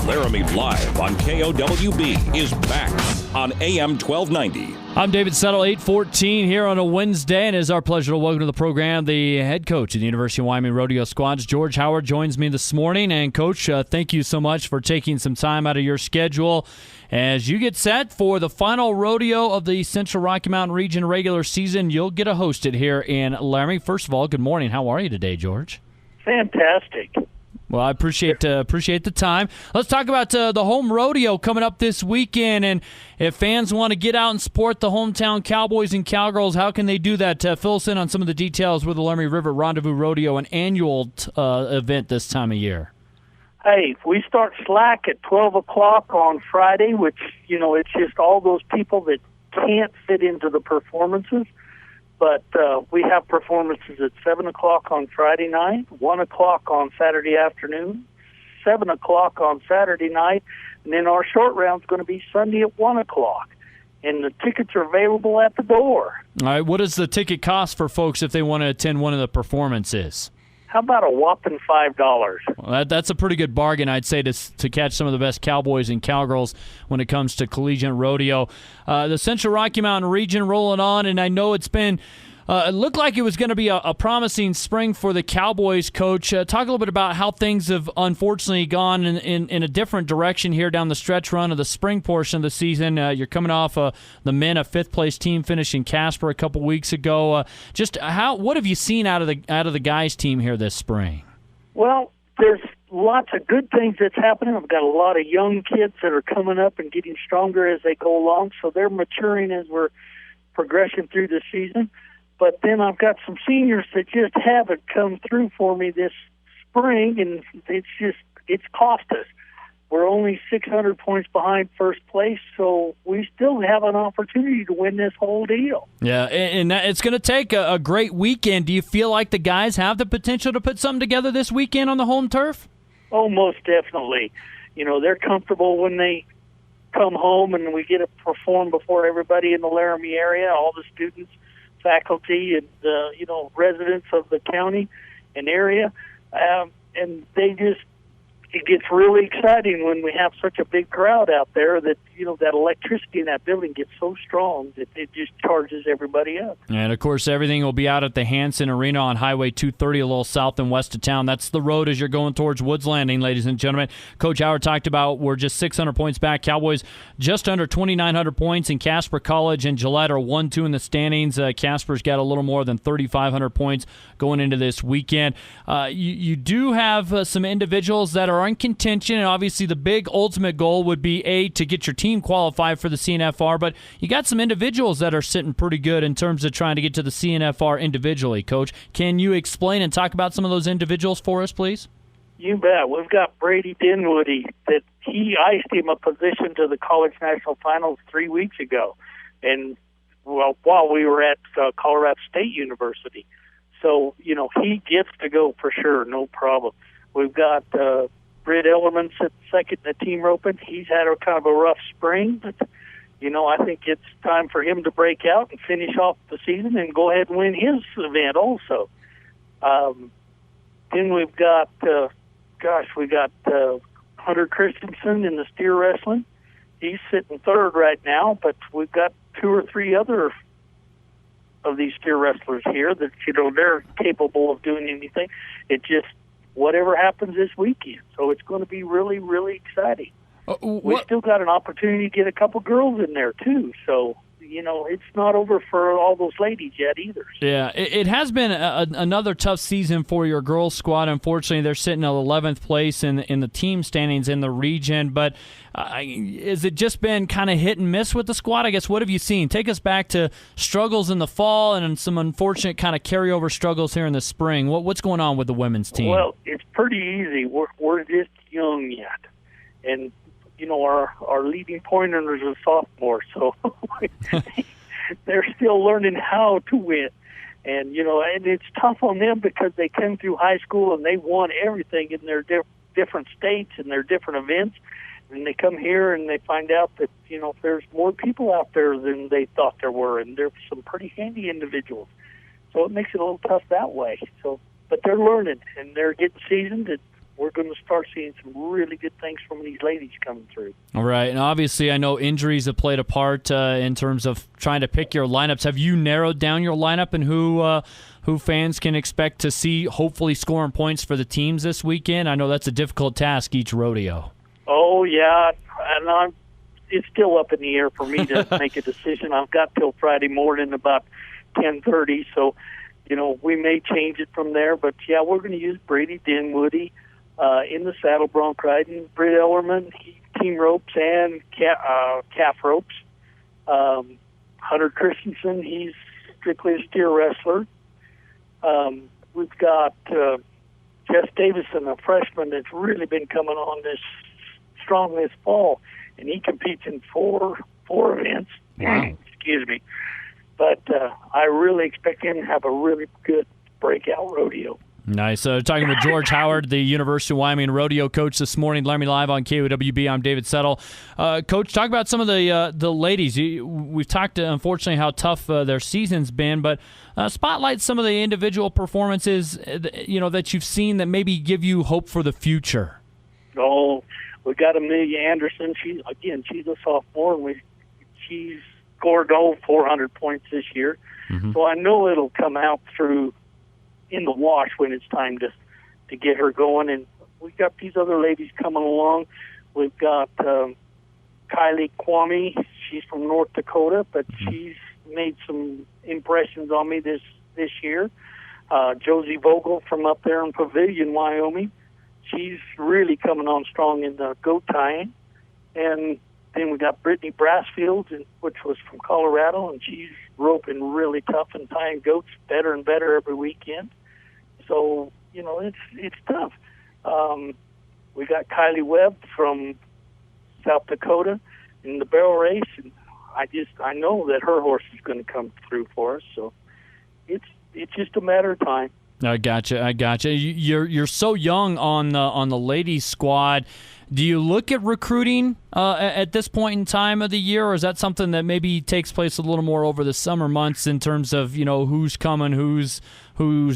Laramie Live on KOWB is back on AM 1290. I'm David Settle, 8:14 here on a Wednesday, and it is our pleasure to welcome to the program the head coach of the University of Wyoming Rodeo Squads. George Howard joins me this morning. And, Coach, thank you so much for taking some time out of your schedule as you get set for the final rodeo of the Central Rocky Mountain Region regular season. You'll get to host it here in Laramie. First of all, good morning. How are you today, George? Fantastic. Well, I appreciate the time. Let's talk about the home rodeo coming up this weekend. And if fans want to get out and support the hometown Cowboys and Cowgirls, how can they do that? Fill us in on some of the details with the Laramie River Rendezvous Rodeo, an annual event this time of year. Hey, we start slack at 12 o'clock on Friday, which, it's just all those people that can't fit into the performances. But we have performances at 7 o'clock on Friday night, 1 o'clock on Saturday afternoon, 7 o'clock on Saturday night, and then our short round's going to be Sunday at 1 o'clock. And the tickets are available at the door. All right, what does the ticket cost for folks if they want to attend one of the performances? How about a whopping $5? Well, that's a pretty good bargain, I'd say, to catch some of the best Cowboys and Cowgirls when it comes to collegiate rodeo. The Central Rocky Mountain region rolling on, and I know it's been it looked like it was going to be a promising spring for the Cowboys, Coach. Talk a little bit about how things have unfortunately gone in a different direction here down the stretch run of the spring portion of the season. You're coming off the men, a fifth-place team finishing Casper a couple weeks ago. What have you seen out of the guys' team here this spring? Well, there's lots of good things that's happening. I've got a lot of young kids that are coming up and getting stronger as they go along, so they're maturing as we're progressing through the season. But then I've got some seniors that just haven't come through for me this spring, and it's cost us. We're only 600 points behind first place, so we still have an opportunity to win this whole deal. Yeah, and it's going to take a great weekend. Do you feel like the guys have the potential to put something together this weekend on the home turf? Oh, most definitely. They're comfortable when they come home and we get to perform before everybody in the Laramie area, all the students, faculty, and residents of the county and area, and it gets really exciting when we have such a big crowd out there that that electricity in that building gets so strong that it just charges everybody up. And of course, everything will be out at the Hansen Arena on Highway 230, a little south and west of town. That's the road as you're going towards Woods Landing, ladies and gentlemen. Coach Howard talked about we're just 600 points back. Cowboys just under 2,900 points in Casper College and Gillette are 1-2 in the standings. Casper's got a little more than 3,500 points going into this weekend. You do have some individuals that are in contention, and obviously the big ultimate goal would be to get your team qualified for the CNFR, but you got some individuals that are sitting pretty good in terms of trying to get to the CNFR individually. Coach, can you explain and talk about some of those individuals for us, please? You bet. We've got Brady Dinwoody that he iced him a position to the college national finals 3 weeks ago, and while we were at Colorado State University. So, he gets to go for sure, no problem. We've got Britt Ellerman sitting second in the team roping. He's had a kind of a rough spring, but, I think it's time for him to break out and finish off the season and go ahead and win his event also. Then we've got, Hunter Christensen in the steer wrestling. He's sitting third right now, but we've got 2 or 3 other of these steer wrestlers here that, they're capable of doing anything. It just, whatever happens this weekend. So it's going to be really, really exciting. We still got an opportunity to get a couple girls in there, too. So, it's not over for all those ladies yet either. Yeah, it has been another tough season for your girls squad. Unfortunately, they're sitting at 11th place in the team standings in the region. But has it just been kind of hit and miss with the squad? I guess, what have you seen? Take us back to struggles in the fall and some unfortunate kind of carryover struggles here in the spring. What's going on with the women's team? Well, it's pretty easy. We're just young yet. And our leading pointer is a sophomore, so they're still learning how to win. And, and it's tough on them because they came through high school and they won everything in their different states and their different events. And they come here and they find out that, there's more people out there than they thought there were, and there's some pretty handy individuals. So it makes it a little tough that way. So, but they're learning and they're getting seasoned. we're going to start seeing some really good things from these ladies coming through. All right, and obviously I know injuries have played a part in terms of trying to pick your lineups. Have you narrowed down your lineup and who fans can expect to see hopefully scoring points for the teams this weekend? I know that's a difficult task each rodeo. Oh, yeah, and it's still up in the air for me to make a decision. I've got till Friday morning about 10:30, so, we may change it from there. But, yeah, we're going to use Brady Dinwoody in the saddle bronc riding, Britt Ellerman, team ropes and calf ropes. Hunter Christensen, he's strictly a steer wrestler. We've got Jess Davison, a freshman that's really been coming on strong this fall, and he competes in four events. Wow. Excuse me. But I really expect him to have a really good breakout rodeo. Nice. Talking with George Howard, the University of Wyoming rodeo coach this morning. Laramie Live on KOWB. I'm David Settle. Coach, talk about some of the ladies. We've talked, unfortunately, how tough their season's been, but spotlight some of the individual performances that you've seen that maybe give you hope for the future. Oh, we got Amelia Anderson. She's a sophomore, and she's scored 400 points this year. Mm-hmm. So I know it'll come out through in the wash when it's time to get her going. And we've got these other ladies coming along. We've got Kylie Kwame. She's from North Dakota, but she's made some impressions on me this year. Josie Vogel from up there in Pavilion, Wyoming. She's really coming on strong in the goat tying. And then we got Brittany Brassfield, which was from Colorado, and she's roping really tough and tying goats better and better every weekend. So, it's tough. We got Kylie Webb from South Dakota in the barrel race, and I know that her horse is going to come through for us. So it's just a matter of time. I gotcha. You're so young on the ladies squad. Do you look at recruiting at this point in time of the year, or is that something that maybe takes place a little more over the summer months in terms of who's coming, who's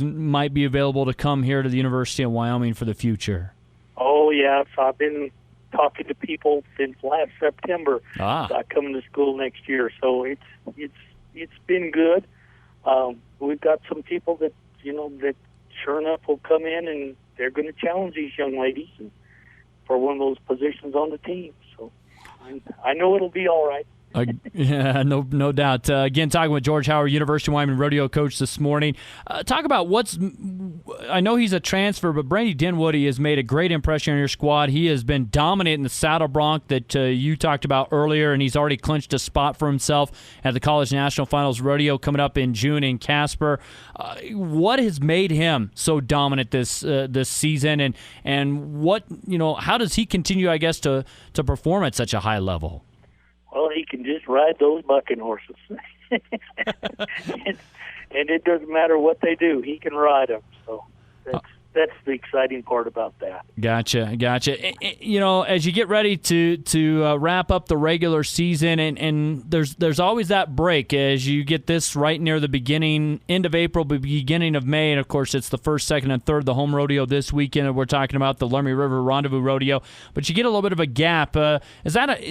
might be available to come here to the University of Wyoming for the future? Oh yeah, so I've been talking to people since last September about coming to school next year. So it's been good. We've got some people that that sure enough will come in and they're going to challenge these young ladies for one of those positions on the team. So I know it'll be all right. Yeah, no doubt. Again, talking with George Howard, University of Wyoming rodeo coach this morning. Talk about I know he's a transfer, but Brady Dinwoody has made a great impression on your squad. He has been dominant in the saddle bronc that you talked about earlier, and he's already clinched a spot for himself at the College National Finals rodeo coming up in June in Casper. What has made him so dominant this season, and what how does he continue, I guess, to perform at such a high level? Well, he can just ride those bucking horses. and it doesn't matter what they do. He can ride them. So that's the exciting part about that. Gotcha. As you get ready to wrap up the regular season, and there's always that break as you get this right near the end of April, beginning of May, and of course it's the 1st, 2nd, and 3rd, the home rodeo this weekend, and we're talking about the Laramie River Rendezvous Rodeo. But you get a little bit of a gap. Do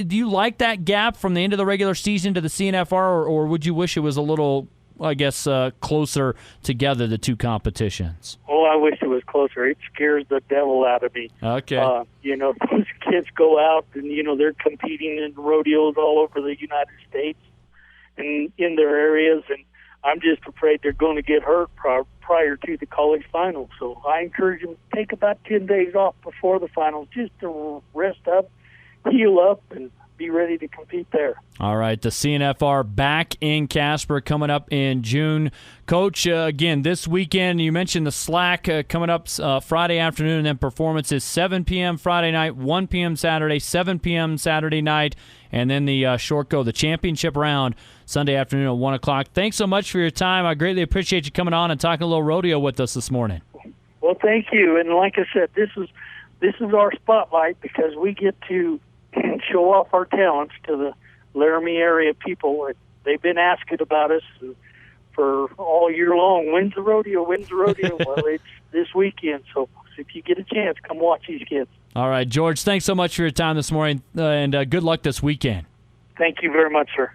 you like that gap from the end of the regular season to the CNFR, or would you wish it was a little, I guess, closer together, the two competitions? Oh, I wish it was closer. It scares the devil out of me. Okay. Those kids go out and, they're competing in rodeos all over the United States and in their areas, and I'm just afraid they're going to get hurt prior to the college finals. So I encourage them to take about 10 days off before the finals just to rest up, heal up, and be ready to compete there. All right, the CNFR back in Casper coming up in June. Coach, again, this weekend, you mentioned the slack coming up Friday afternoon, and then performances 7 p.m. Friday night, 1 p.m. Saturday, 7 p.m. Saturday night, and then the short go, the championship round, Sunday afternoon at 1 o'clock. Thanks so much for your time. I greatly appreciate you coming on and talking a little rodeo with us this morning. Well, thank you. And like I said, this is our spotlight because we get to show off our talents to the Laramie area people. They've been asking about us for all year long. When's the rodeo? Well, it's this weekend. So if you get a chance, come watch these kids. All right, George, thanks so much for your time this morning, and good luck this weekend. Thank you very much, sir.